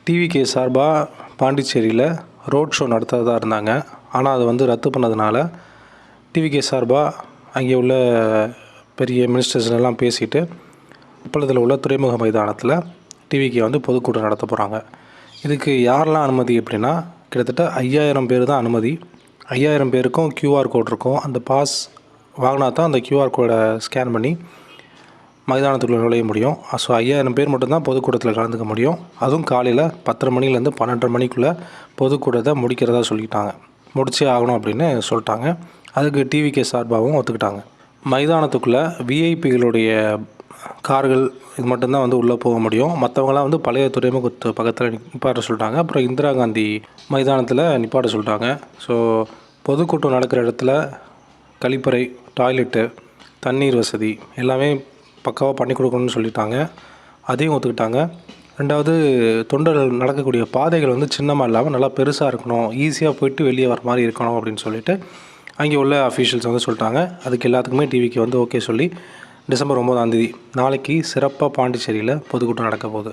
TVK சார்பாக பாண்டிச்சேரியில் road show நடத்துறதா இருந்தாங்க. ஆனால் அதை வந்து ரத்து பண்ணதுனால டிவிகே சார்பாக அங்கே உள்ள பெரிய மினிஸ்டர்ஸ்லாம் பேசிட்டு உப்பளத்தில் உள்ள துறைமுக மைதானத்தில் டிவிகே வந்து பொதுக்கூட்டம் நடத்த போகிறாங்க. இதுக்கு யாரெல்லாம் அனுமதி அப்படின்னா கிட்டத்தட்ட 5000 பேர் தான் அனுமதி. 5000 பேருக்கும் QR கோட் இருக்கும். அந்த பாஸ் வாங்கினா தான் அந்த QR கோடை ஸ்கேன் பண்ணி மைதானத்துக்குள்ளே நுழைய முடியும். ஸோ 5000 பேர் மட்டும்தான் பொதுக்கூட்டத்தில் கலந்துக்க முடியும். அதுவும் காலையில் 10:30 மணிலேருந்து 12:30 மணிக்குள்ளே பொதுக்கூட்டத்தை முடிக்கிறதா சொல்லிட்டாங்க. முடிச்சே ஆகணும் அப்படின்னு சொல்லிட்டாங்க. அதுக்கு டிவிகே சார்பாகவும் ஒத்துக்கிட்டாங்க. மைதானத்துக்குள்ளே விஐபிகளுடைய கார்கள் இது மட்டும்தான் வந்து உள்ளே போக முடியும். மற்றவங்களாம் வந்து பழைய துறைமுகத்து பக்கத்தில் நிப்பாட்ட சொல்லிட்டாங்க. அப்புறம் இந்திரா காந்தி மைதானத்தில் நிப்பாட்ட சொல்லிட்டாங்க. ஸோ பொதுக்கூட்டம் நடக்கிற இடத்துல கழிப்பறை, டாய்லெட்டு, தண்ணீர் வசதி எல்லாமே பக்காவாக பண்ணி கொடுக்கணும்னு சொல்லிட்டாங்க. அதையும் ஒத்துக்கிட்டாங்க. ரெண்டாவது, தொண்டர்கள் நடக்கக்கூடிய பாதைகள் வந்து சின்னமாக இல்லாமல் நல்லா பெருசாக இருக்கணும், ஈஸியாக போயிட்டு வெளியே வர மாதிரி இருக்கணும் அப்படின்னு சொல்லிட்டு அங்கே உள்ள அஃபீஷியல்ஸ் வந்து சொல்லிட்டாங்க. அதுக்கு எல்லாத்துக்குமே டிவிக்கு வந்து ஓகே சொல்லி டிசம்பர் 9ஆம் தேதி நாளைக்கு சிறப்பாக பாண்டிச்சேரியில் பொதுக்கூட்டம் நடக்க போகுது.